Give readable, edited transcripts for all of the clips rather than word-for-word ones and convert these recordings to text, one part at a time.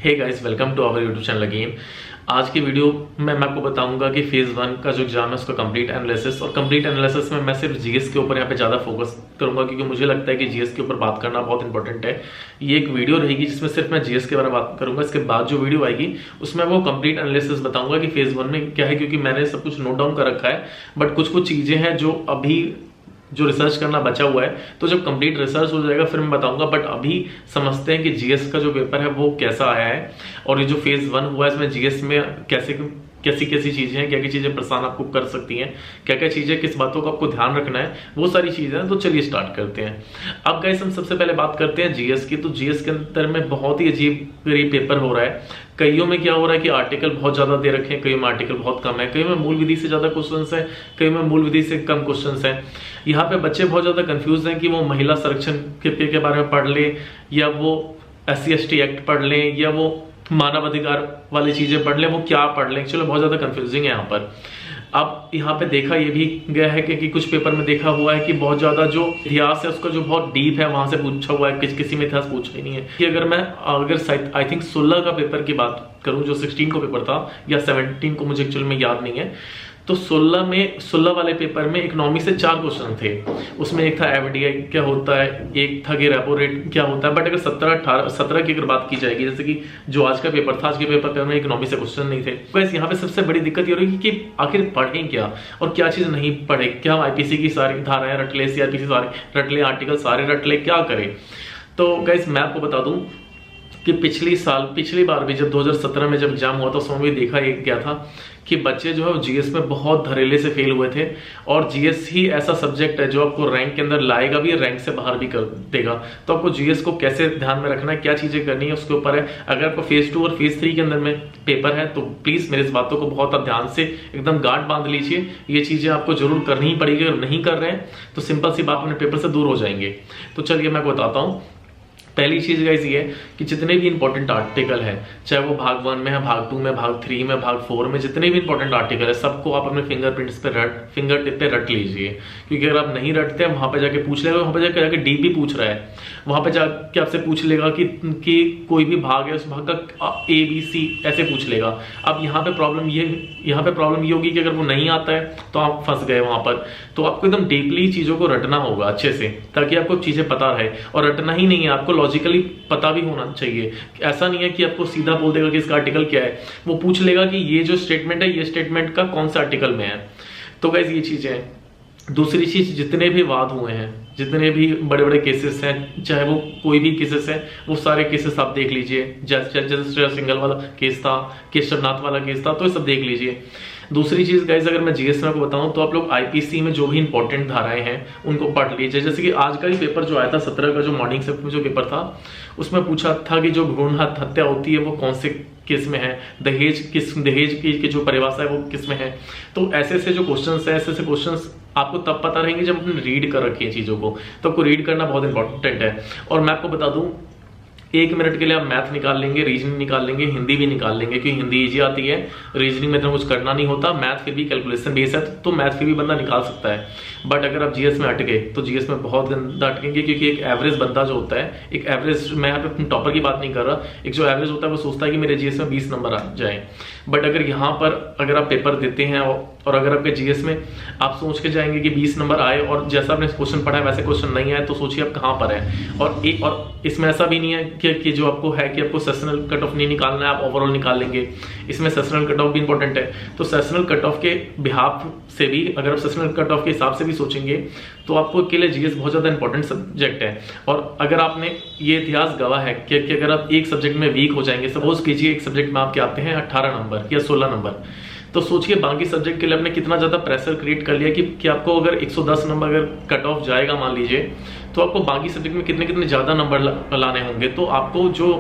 Hey guys, welcome to our YouTube channel again. आज की video में मैं आपको बताऊंगा कि फेज 1 का जो एग्जाम है उसका कंप्लीट एनालिसिस, और कंप्लीट एनालिसिस में मैं सिर्फ जीएस के ऊपर यहाँ पे ज़्यादा फोकस करूंगा क्योंकि मुझे लगता है कि जीएस के ऊपर बात करना बहुत इंपॉर्टेंट है। ये एक वीडियो रहेगी जिसमें सिर्फ मैं जीएस के बारे में बात करूंगा। इसके बाद जो वीडियो आएगी उसमें वो कंप्लीट एनालिसिस बताऊंगा कि फेज 1 में क्या है, क्योंकि मैंने सब कुछ नोट डाउन कर रखा है, बट कुछ कुछ चीज़ें हैं जो अभी जो रिसर्च करना बचा हुआ है। तो जब कंप्लीट रिसर्च हो जाएगा फिर मैं बताऊंगा, बट अभी समझते हैं कि जीएस का जो पेपर है वो कैसा आया है, और ये जो फेज 1 हुआ है इसमें जीएस में कैसी कैसी चीजें हैं, क्या क्या चीजें परेशान आपको कर सकती हैं, क्या क्या चीजें, किस बातों का आपको ध्यान रखना है, वो सारी चीजें हैं। तो चलिए स्टार्ट करते हैं। अब गाइस हम सबसे पहले बात करते हैं जीएस की। तो जीएस के अंदर में बहुत ही अजीब गरीब पेपर हो रहा है। कईयों में क्या हो रहा है कि आर्टिकल बहुत ज्यादा दे रखे हैं, कईयों में आर्टिकल बहुत कम है, कईयों में मूल विधि से ज्यादा क्वेश्चंस हैं, कईयों में मूल विधि से कम क्वेश्चंस हैं। यहाँ पे बच्चे बहुत ज्यादा कंफ्यूज हैं कि वो महिला संरक्षण के बारे में पढ़ ले, या वो SC/ST एक्ट पढ़ ले, या वो मानव अधिकार वाली चीजें पढ़ ले, वो क्या पढ़ ले। चलो बहुत ज्यादा कंफ्यूजिंग है यहाँ पर। अब यहाँ पे देखा ये भी गया है कि कुछ पेपर में देखा हुआ है कि बहुत ज्यादा जो इतिहास है उसका जो बहुत डीप है वहां से पूछा हुआ है, किसी में इतिहास पूछा ही नहीं है। कि अगर आई थिंक 16 का पेपर की बात करूं, जो 16 को पेपर था या 17 को, मुझे एक्चुअल में याद नहीं है, तो 16 वाले पेपर में इकोनॉमी से 4 क्वेश्चन थे। उसमें एक था FDI क्या होता है, एक था कि रेपो रेट क्या होता है। बट अगर 17 की अगर बात की जाएगी, जैसे कि जो आज का पेपर था, आज के पेपर में इकोनॉमी से क्वेश्चन नहीं थे। तो यहाँ पे सबसे बड़ी दिक्कत ये रही कि आखिर पढ़ें क्या और क्या चीज नहीं पढ़े। क्या हम IPC की सारी धाराएं रट ले, CRPC सारे रट ले, आर्टिकल सारे रट ले, क्या करें। तो गाइस मैं आपको बता दूं कि पिछली बार भी जब 2017 में जब एग्जाम हुआ था उसमें भी देखा एक क्या था कि बच्चे जो है जीएस में बहुत धड़ल्ले से फेल हुए थे। और जीएस ही ऐसा सब्जेक्ट है जो आपको रैंक के अंदर लाएगा भी, रैंक से बाहर भी कर देगा। तो आपको जीएस को कैसे ध्यान में रखना है, क्या चीजें करनी है, उसके ऊपर है। अगर आपको फेज 2 और फेज 3 के अंदर में पेपर है तो प्लीज मेरी इस बातों को बहुत आप ध्यान से एकदम गांठ बांध लीजिए। ये चीजें आपको जरूर करनी ही पड़ेगी। अगर नहीं कर रहे हैं तो सिंपल सी बात, अपने पेपर से दूर हो जाएंगे। तो चलिए मैं आपको बताता हूँ। पहली चीज गाइस ये है कि जितने भी इंपॉर्टेंट आर्टिकल है, चाहे वो भाग 1 में है, भाग 2 में, भाग 3 में, भाग 4 में, जितने भी इंपॉर्टेंट आर्टिकल है सबको आप अपने फिंगर टिप पे रट लीजिए। क्योंकि अगर आप नहीं रटते वहां पे जाके पूछ लेगा, वहां पे जाके डीप भी पूछ रहा है, वहां पे जाके आपसे पूछ लेगा कि कोई भी भाग है उस भाग का ABC ऐसे पूछ लेगा। अब यहाँ पे प्रॉब्लम ये होगी कि अगर वो नहीं आता है तो आप फंस गए वहां पर। तो आपको एकदम डीपली चीजों को रटना होगा अच्छे से, ताकि आपको चीजें पता रहे। और रटना ही नहीं है, आपको लॉजिकली पता भी होना चाहिए। ऐसा नहीं है कि आपको सीधा बोल देगा कि इसका आर्टिकल क्या है, वो पूछ लेगा कि ये जो स्टेटमेंट है ये स्टेटमेंट का कौन सा आर्टिकल में है। तो गाइस ये चीजें हैं। दूसरी चीज, जितने भी वाद हुए हैं, जितने भी बड़े बड़े केसेस हैं, चाहे वो कोई भी केसेस हैं, वो सारे केसेस आप देख लीजिए। जैसे सिंगल वाला केस था, केशवनाथ वाला केस था, तो ये सब देख लीजिए। दूसरी चीज गाइस, अगर मैं जीएस में आपको बताऊं तो आप लोग IPC में जो भी इंपॉर्टेंट धाराएं हैं उनको पढ़ लीजिए। जैसे कि आज का ही पेपर जो आया था 17 का, जो मॉर्निंग शिफ्ट में जो पेपर था, उसमें पूछा था कि जो भ्रूण हत्या होती है वो कौन से केस में है, दहेज की जो परिभाषा है वो किस में है। तो ऐसे जो क्वेश्चंस है, ऐसे क्वेश्चंस आपको तब पता रहेंगे जब आपने रीड कर रखी है चीजों को। तो आपको रीड करना बहुत इंपॉर्टेंट है। और मैं आपको बता दूं, 1 मिनट के लिए आप मैथ निकाल लेंगे, रीजनिंग निकाल लेंगे, हिंदी भी निकाल लेंगे, क्योंकि हिंदी इजी आती है, रीजनिंग में तो कुछ करना नहीं होता। मैथ फिर भी कैलकुलेशन बेस है, तो मैथ फिर भी बंदा निकाल सकता है। बट अगर आप जीएस में अटके तो जीएस में बहुत गंदा अटकेंगे, क्योंकि एक एवरेज बंदा जो होता है, एक एवरेज, मैं यहाँ पे टॉपर की बात नहीं कर रहा, एक जो एवरेज होता है वो सोचता है कि मेरे जीएस में 20 नंबर आ जाए। बट अगर यहाँ पर अगर आप पेपर देते हैं और अगर आपके जीएस में आप सोच के जाएंगे कि 20 नंबर आए और जैसा आपने क्वेश्चन पढ़ा है वैसे क्वेश्चन नहीं आए, तो सोचिए आप कहाँ पर है। और इसमें ऐसा भी नहीं है कि जो आपको है कि आपको सेशनल कट ऑफ नहीं निकालना है, आप ओवरऑल निकाल लेंगे। इसमें सेशनल कट ऑफ भी इंपॉर्टेंट है। तो सेशनल कट ऑफ के बिहाफ से भी, अगर आप सेशनल कट ऑफ के हिसाब से भी सोचेंगे तो आपको के लिए जीएस बहुत ज्यादा इंपॉर्टेंट सब्जेक्ट है। और अगर आपने ये इतिहास गवाह है कि अगर आप एक सब्जेक्ट में वीक हो जाएंगे, सपोज कीजिए एक सब्जेक्ट में आपके आते हैं 18 नंबर या 16 नंबर, तो सोचिए बाकी सब्जेक्ट के लिए आपने कितना ज्यादा प्रेशर क्रिएट कर लिया कि आपको अगर 110 नंबर अगर कट ऑफ जाएगा मान लीजिए, तो आपको बाकी सब्जेक्ट में कितने ज्यादा नंबर लाने होंगे। तो आपको जो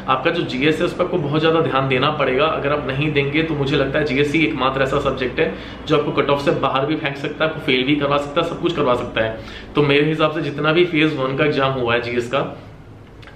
आपका जो जीएस है उस पर आपको बहुत ज्यादा ध्यान देना पड़ेगा। अगर आप नहीं देंगे तो मुझे लगता है जीएस ही एकमात्र ऐसा सब्जेक्ट है जो आपको कट ऑफ से बाहर भी फेंक सकता है, आपको फेल भी करवा सकता है, सब कुछ करवा सकता है। तो मेरे हिसाब से जितना भी फेज 1 का एग्जाम हुआ है जीएस का,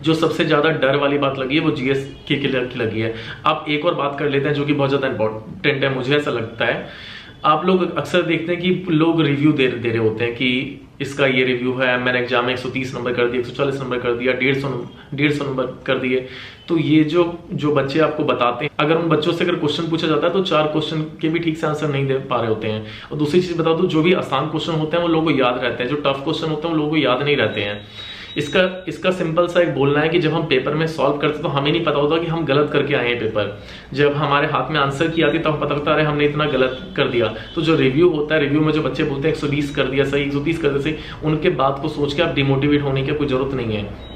जो सबसे ज्यादा डर वाली बात लगी है वो जीएस की लगी है। अब एक और बात कर लेते हैं जो कि बहुत ज्यादा इंपॉर्टेंट है, मुझे ऐसा लगता है। आप लोग अक्सर देखते हैं कि लोग रिव्यू दे रहे होते हैं कि इसका ये रिव्यू है, मैंने एग्जाम में 130 नंबर कर दिए, 140 नंबर कर दिया, 150 नंबर कर दिए। तो ये जो बच्चे आपको बताते हैं, अगर उन बच्चों से अगर क्वेश्चन पूछा जाता है तो 4 क्वेश्चन के भी ठीक से आंसर नहीं दे पा रहे होते हैं। और दूसरी चीज बता दूं, जो भी आसान क्वेश्चन होते हैं वो लोगों को याद रहते हैं, जो टफ क्वेश्चन होते हैं वो लोगों को याद नहीं रहते हैं। इसका सिंपल सा एक बोलना है कि जब हम पेपर में सॉल्व करते तो हमें नहीं पता होता कि हम गलत करके आए हैं पेपर। जब हमारे हाथ में आंसर की आती तब पता लगता है अरे हमने इतना गलत कर दिया। तो जो रिव्यू होता है, रिव्यू में जो बच्चे बोलते हैं 120 कर दिया सही, 130 कर दिया सही, उनके बात को सोच के आप डिमोटिवेट होने की कोई जरूरत नहीं है।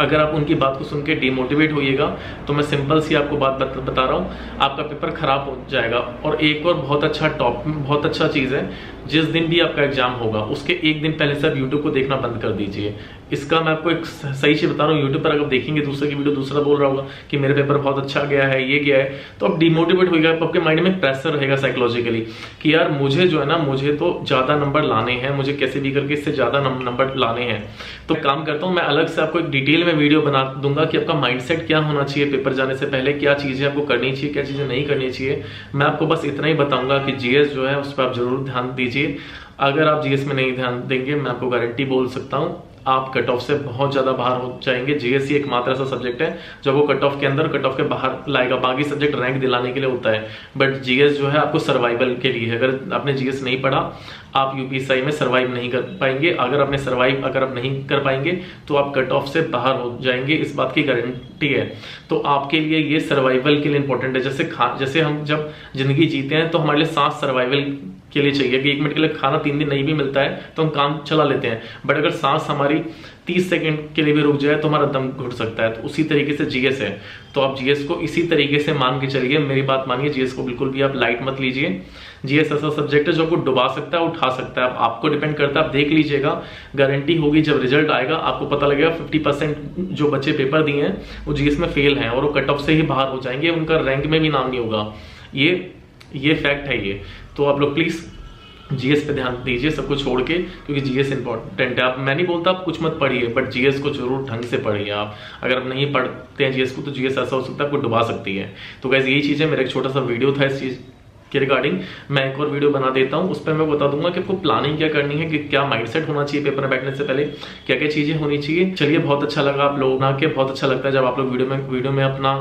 अगर आप उनकी बात को सुन के डिमोटिवेट होइएगा तो मैं सिंपल सी आपको बात बता रहा हूँ, आपका पेपर खराब हो जाएगा। और एक और बहुत अच्छा चीज़ है, जिस दिन भी आपका एग्जाम होगा उसके एक दिन पहले से आप यूट्यूब को देखना बंद कर दीजिए। इसका मैं आपको एक सही चीज बता रहा हूँ, यूट्यूब पर अगर देखेंगे दूसरे की वीडियो, दूसरा बोल रहा होगा कि मेरे पेपर बहुत अच्छा गया है, ये गया है, तो आप डिमोटिवेट होइएगा। आपके माइंड में प्रेशर रहेगा साइकोलॉजिकली कि यार मुझे जो है ना, मुझे तो ज्यादा नंबर लाने हैं, मुझे कैसे भी करके इससे ज्यादा नंबर लाने हैं। तो काम करता हूँ, मैं अलग से आपको एक डिटेल में वीडियो बना दूंगा कि आपका माइंडसेट क्या होना चाहिए पेपर जाने से पहले, क्या चीजें आपको करनी चाहिए, क्या चीजें नहीं करनी चाहिए। मैं आपको बस इतना ही बताऊंगा कि जीएस जो है उस पर आप जरूर ध्यान दीजिए। अगर आप जीएस में नहीं ध्यान देंगे, मैं आपको गारंटी बोल सकता हूं आप कट ऑफ से बहुत ज्यादा बाहर हो जाएंगे। जीएस ही एकमात्र ऐसा सब्जेक्ट है जो वो कट ऑफ के अंदर, कट ऑफ के बाहर लाएगा। बाकी सब्जेक्ट रैंक दिलाने के लिए होता है, बट जीएस जो है आपको सर्वाइवल के लिए है। अगर आपने जीएस नहीं पढ़ा, आप यूपीएससी में सर्वाइव नहीं कर पाएंगे। अगर आप नहीं कर पाएंगे तो आप कट ऑफ से बाहर हो जाएंगे, इस बात की गारंटी है। तो आपके लिए ये सर्वाइवल के लिए इंपॉर्टेंट है। जैसे हम जब जिंदगी जीते हैं तो हमारे लिए सांस सर्वाइवल के लिए चाहिए कि 1 मिनट के लिए खाना 3 दिन नहीं भी मिलता है तो हम काम चला लेते हैं, बट अगर सांस हमारी 30 सेकंड के लिए भी रुक जाए तो हमारा दम घुट सकता है। तो उसी तरीके से जीएस है। तो आप जीएस को इसी तरीके से मान के चलिए, मेरी बात मानिए, जीएस को बिल्कुल भी आप लाइट मत लीजिए। जीएस ऐसा सब्जेक्ट है जो आपको डुबा सकता है, उठा सकता है। आपको डिपेंड करता है, आप देख लीजिएगा, गारंटी होगी जब रिजल्ट आएगा आपको पता लगेगा 50% जो बच्चे पेपर दिए हैं वो जीएस में फेल हैं और वो कट ऑफ से ही बाहर हो जाएंगे, उनका रैंक में भी नाम नहीं होगा। ये फैक्ट है ये। तो आप लोग प्लीज जीएस पे ध्यान दीजिए सब कुछ छोड़ के, क्योंकि जीएस इंपॉर्टेंट है। आप, मैं नहीं बोलता आप कुछ मत पढ़िए, बट जीएस को जरूर ढंग से पढ़िए। आप अगर आप नहीं पढ़ते हैं जीएस को तो जीएस ऐसा हो सकता है आपको डुबा सकती है। तो गाइस यही चीज है, मेरा एक छोटा सा वीडियो था इस चीज के रिगार्डिंग। मैं एक और वीडियो बना देता हूँ, उस पर मैं बता दूंगा कि आपको प्लानिंग क्या करनी है, कि क्या माइंडसेट होना चाहिए पेपर में बैठने से पहले, क्या क्या चीजें होनी चाहिए। चलिए, बहुत अच्छा लगा आप लोग ना, के बहुत अच्छा लगता है जब आप लोग वीडियो में अपना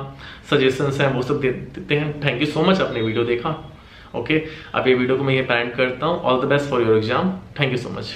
सजेशंस हैं वो सब देते हैं। थैंक यू सो मच, आपने वीडियो देखा। ओके, अब ये वीडियो को मैं ये पैरेंट करता हूँ। All the best for your exam. Thank you so much.